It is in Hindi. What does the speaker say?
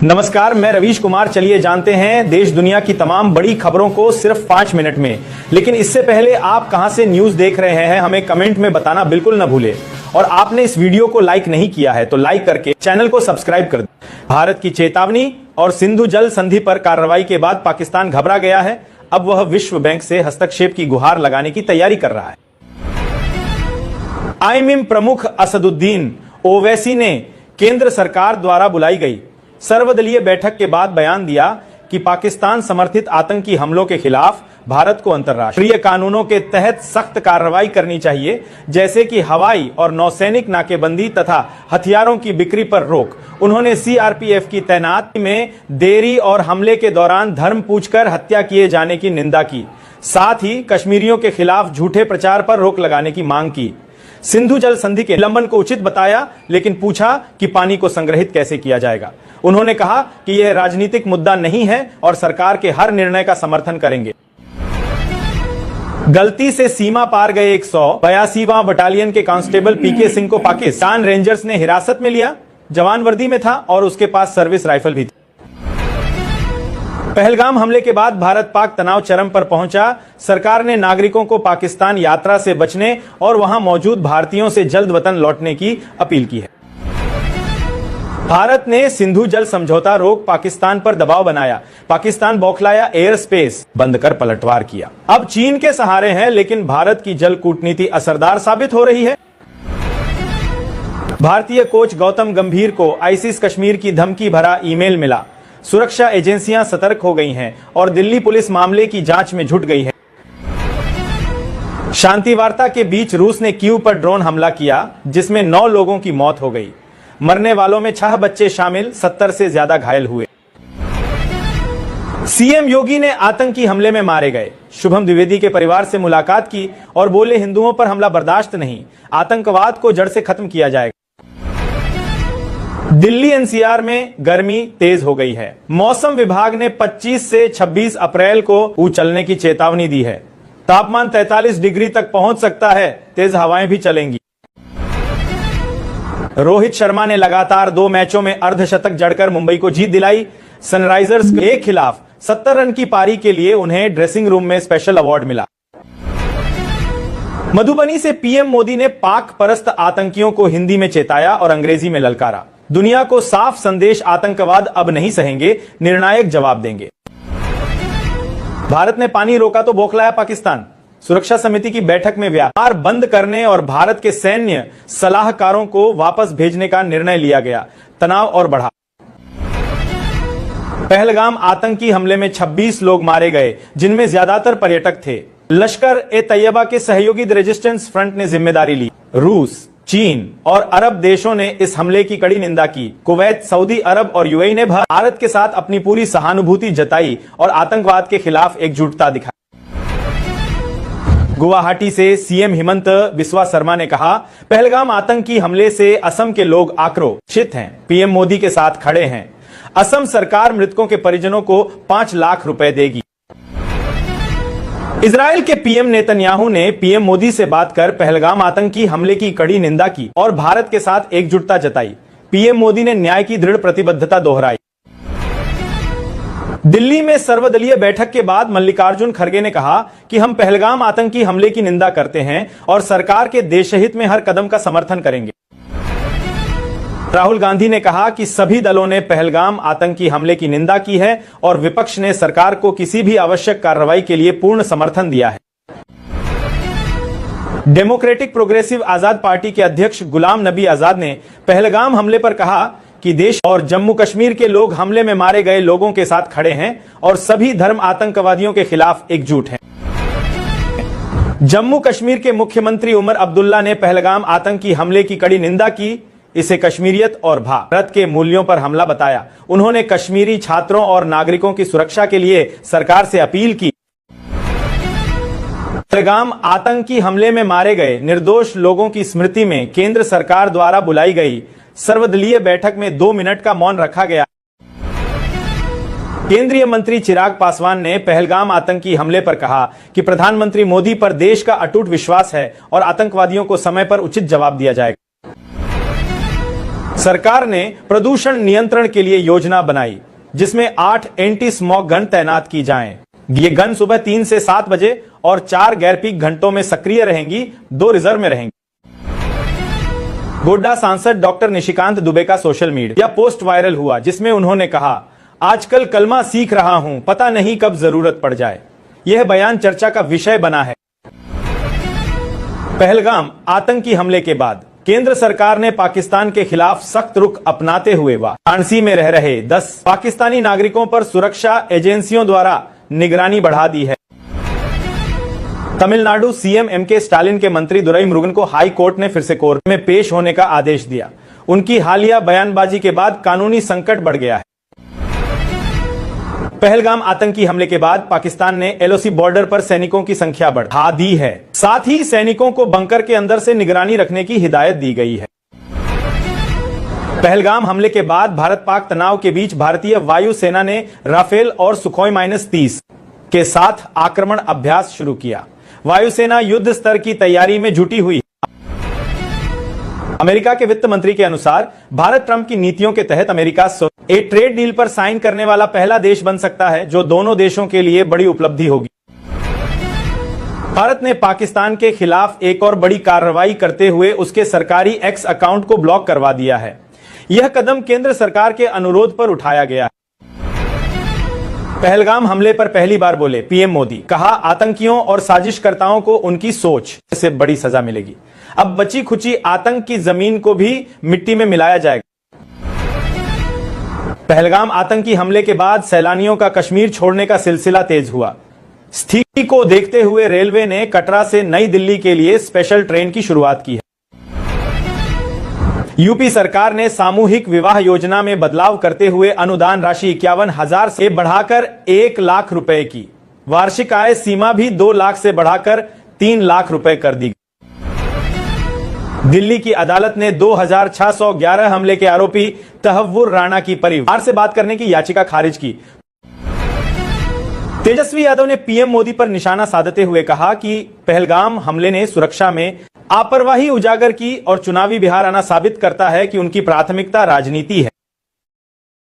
नमस्कार, मैं रवीश कुमार। चलिए जानते हैं देश दुनिया की तमाम बड़ी खबरों को सिर्फ 5 मिनट में। लेकिन इससे पहले आप कहां से न्यूज देख रहे हैं हमें कमेंट में बताना बिल्कुल न भूलें। और आपने इस वीडियो को लाइक नहीं किया है तो लाइक करके चैनल को सब्सक्राइब कर दें। भारत की चेतावनी और सिंधु जल संधि पर कार्रवाई के बाद पाकिस्तान घबरा गया है। अब वह विश्व बैंक से हस्तक्षेप की गुहार लगाने की तैयारी कर रहा है। आईएमएफ प्रमुख असदुद्दीन ओवैसी ने केंद्र सरकार द्वारा बुलाई गई सर्वदलीय बैठक के बाद बयान दिया कि पाकिस्तान समर्थित आतंकी हमलों के खिलाफ भारत को अंतर्राष्ट्रीय कानूनों के तहत सख्त कार्रवाई करनी चाहिए, जैसे कि हवाई और नौसैनिक नाकेबंदी तथा हथियारों की बिक्री पर रोक। उन्होंने सीआरपीएफ की तैनाती में देरी और हमले के दौरान धर्म पूछकर हत्या किए जाने की निंदा की। साथ ही कश्मीरियों के खिलाफ झूठे प्रचार पर रोक लगाने की मांग की। सिंधु जल संधि के उल्लंघन को उचित बताया, लेकिन पूछा कि पानी को संग्रहित कैसे किया जाएगा। उन्होंने कहा कि यह राजनीतिक मुद्दा नहीं है और सरकार के हर निर्णय का समर्थन करेंगे। गलती से सीमा पार गए 182वां बटालियन के कांस्टेबल पीके सिंह को पाकिस्तान रेंजर्स ने हिरासत में लिया। जवान वर्दी में था और उसके पास सर्विस राइफल भी थी। पहलगाम हमले के बाद भारत पाक तनाव चरम पर पहुंचा। सरकार ने नागरिकों को पाकिस्तान यात्रा से बचने और वहां मौजूद भारतीयों से जल्द वतन लौटने की अपील की है। भारत ने सिंधु जल समझौता रोक पाकिस्तान पर दबाव बनाया। पाकिस्तान बौखलाया, एयर स्पेस बंद कर पलटवार किया। अब चीन के सहारे हैं, लेकिन भारत की जल कूटनीति असरदार साबित हो रही है। भारतीय कोच गौतम गंभीर को आईसिस कश्मीर की धमकी भरा ईमेल मिला। सुरक्षा एजेंसियां सतर्क हो गई हैं और दिल्ली पुलिस मामले की जांच में जुट गई है। शांति वार्ता के बीच रूस ने कीव पर ड्रोन हमला किया, जिसमें 9 लोगों की मौत हो गई। मरने वालों में 6 बच्चे शामिल, 70 से ज्यादा घायल हुए। सीएम योगी ने आतंकी हमले में मारे गए शुभम द्विवेदी के परिवार से मुलाकात की और बोले, हिंदुओं पर हमला बर्दाश्त नहीं, आतंकवाद को जड़ से खत्म किया जाएगा। दिल्ली एनसीआर में गर्मी तेज हो गई है। मौसम विभाग ने 25 से 26 अप्रैल को लू चलने की चेतावनी दी है। तापमान 43 डिग्री तक पहुंच सकता है, तेज हवाएं भी चलेंगी। रोहित शर्मा ने लगातार 2 मैचों में अर्धशतक जड़कर मुंबई को जीत दिलाई। सनराइजर्स के खिलाफ 70 रन की पारी के लिए उन्हें ड्रेसिंग रूम में स्पेशल अवार्ड मिला। मधुबनी से पीएम मोदी ने पाक परस्त आतंकियों को हिंदी में चेताया और अंग्रेजी में ललकारा। दुनिया को साफ संदेश, आतंकवाद अब नहीं सहेंगे, निर्णायक जवाब देंगे। भारत ने पानी रोका तो बौखलाया पाकिस्तान। सुरक्षा समिति की बैठक में व्यापार बंद करने और भारत के सैन्य सलाहकारों को वापस भेजने का निर्णय लिया गया। तनाव और बढ़ा। पहलगाम आतंकी हमले में 26 लोग मारे गए, जिनमें ज्यादातर पर्यटक थे। लश्कर ए तैयबा के सहयोगी रेजिस्टेंस फ्रंट ने जिम्मेदारी ली। रूस, चीन और अरब देशों ने इस हमले की कड़ी निंदा की। कुवैत, सऊदी अरब और यूएई ने भारत के साथ अपनी पूरी सहानुभूति जताई और आतंकवाद के खिलाफ एकजुटता दिखाई। गुवाहाटी से सीएम हिमंत बिस्वा शर्मा ने कहा, पहलगाम आतंकी हमले से असम के लोग आक्रोशित हैं, पीएम मोदी के साथ खड़े हैं। असम सरकार मृतकों के परिजनों को 5 लाख रुपए देगी। इजराइल के पीएम नेतन्याहू ने पीएम मोदी से बात कर पहलगाम आतंकी हमले की कड़ी निंदा की और भारत के साथ एकजुटता जताई। पीएम मोदी ने न्याय की दृढ़ प्रतिबद्धता दोहराई। दिल्ली में सर्वदलीय बैठक के बाद मल्लिकार्जुन खड़गे ने कहा कि हम पहलगाम आतंकी हमले की निंदा करते हैं और सरकार के देशहित में हर कदम का समर्थन करेंगे। राहुल गांधी ने कहा कि सभी दलों ने पहलगाम आतंकी हमले की निंदा की है और विपक्ष ने सरकार को किसी भी आवश्यक कार्रवाई के लिए पूर्ण समर्थन दिया है। डेमोक्रेटिक प्रोग्रेसिव आजाद पार्टी के अध्यक्ष गुलाम नबी आजाद ने पहलगाम हमले पर कहा कि देश और जम्मू कश्मीर के लोग हमले में मारे गए लोगों के साथ खड़े हैं और सभी धर्म आतंकवादियों के खिलाफ एकजुट हैं। जम्मू कश्मीर के मुख्यमंत्री उमर अब्दुल्ला ने पहलगाम आतंकी हमले की कड़ी निंदा की। इसे कश्मीरियत और भारत के मूल्यों पर हमला बताया। उन्होंने कश्मीरी छात्रों और नागरिकों की सुरक्षा के लिए सरकार से अपील की। पहलगाम आतंकी हमले में मारे गए निर्दोष लोगों की स्मृति में केंद्र सरकार द्वारा बुलाई गई सर्वदलीय बैठक में 2 मिनट का मौन रखा गया। केंद्रीय मंत्री चिराग पासवान ने पहलगाम आतंकी हमले पर कहा कि प्रधानमंत्री मोदी पर देश का अटूट विश्वास है और आतंकवादियों को समय पर उचित जवाब दिया जाएगा। सरकार ने प्रदूषण नियंत्रण के लिए योजना बनाई, जिसमें 8 एंटी स्मॉग गन तैनात की जाएं। ये गन सुबह 3 से 7 बजे और 4 गैर पीक घंटों में सक्रिय रहेंगी, 2 रिजर्व में रहेंगी। गोड्डा सांसद डॉक्टर निशिकांत दुबे का सोशल मीडिया पोस्ट वायरल हुआ, जिसमें उन्होंने कहा, आजकल कलमा सीख रहा हूं, पता नहीं कब जरूरत पड़ जाए। यह बयान चर्चा का विषय बना है। पहलगाम आतंकी हमले के बाद केंद्र सरकार ने पाकिस्तान के खिलाफ सख्त रुख अपनाते हुए वाराणसी में रह रहे 10 पाकिस्तानी नागरिकों पर सुरक्षा एजेंसियों द्वारा निगरानी बढ़ा दी है। तमिलनाडु सीएम एमके स्टालिन के मंत्री दुराईमुरुगन को हाई कोर्ट ने फिर से कोर्ट में पेश होने का आदेश दिया। उनकी हालिया बयानबाजी के बाद कानूनी संकट बढ़ गया है। पहलगाम आतंकी हमले के बाद पाकिस्तान ने एलओसी बॉर्डर पर सैनिकों की संख्या बढ़ा दी है। साथ ही सैनिकों को बंकर के अंदर से निगरानी रखने की हिदायत दी गई है। पहलगाम हमले के बाद भारत पाक तनाव के बीच भारतीय वायुसेना ने राफेल और सुखोई-30 के साथ आक्रमण अभ्यास शुरू किया। वायुसेना युद्ध स्तर की तैयारी में जुटी हुई है। अमेरिका के वित्त मंत्री के अनुसार भारत ट्रंप की नीतियों के तहत अमेरिका एक ट्रेड डील पर साइन करने वाला पहला देश बन सकता है, जो दोनों देशों के लिए बड़ी उपलब्धि होगी। भारत ने पाकिस्तान के खिलाफ एक और बड़ी कार्रवाई करते हुए उसके सरकारी एक्स अकाउंट को ब्लॉक करवा दिया है। यह कदम केंद्र सरकार के अनुरोध पर उठाया गया है। पहलगाम हमले पर पहली बार बोले पीएम मोदी, कहा, आतंकियों और साजिशकर्ताओं को उनकी सोच से बड़ी सजा मिलेगी। अब बची खुची आतंक की जमीन को भी मिट्टी में मिलाया जाएगा। पहलगाम आतंकी हमले के बाद सैलानियों का कश्मीर छोड़ने का सिलसिला तेज हुआ। स्थिति को देखते हुए रेलवे ने कटरा से नई दिल्ली के लिए स्पेशल ट्रेन की शुरुआत की है। यूपी सरकार ने सामूहिक विवाह योजना में बदलाव करते हुए अनुदान राशि 51,000 से बढ़ाकर 1 लाख रुपए की, वार्षिक आय सीमा भी 2 लाख से बढ़ाकर 3 लाख रुपए कर दी। दिल्ली की अदालत ने 2611 हमले के आरोपी तहव्वुर राणा की परिवार से बात करने की याचिका खारिज की। तेजस्वी यादव ने पीएम मोदी पर निशाना साधते हुए कहा कि पहलगाम हमले ने सुरक्षा में लापरवाही उजागर की और चुनावी बिहार आना साबित करता है कि उनकी प्राथमिकता राजनीति है।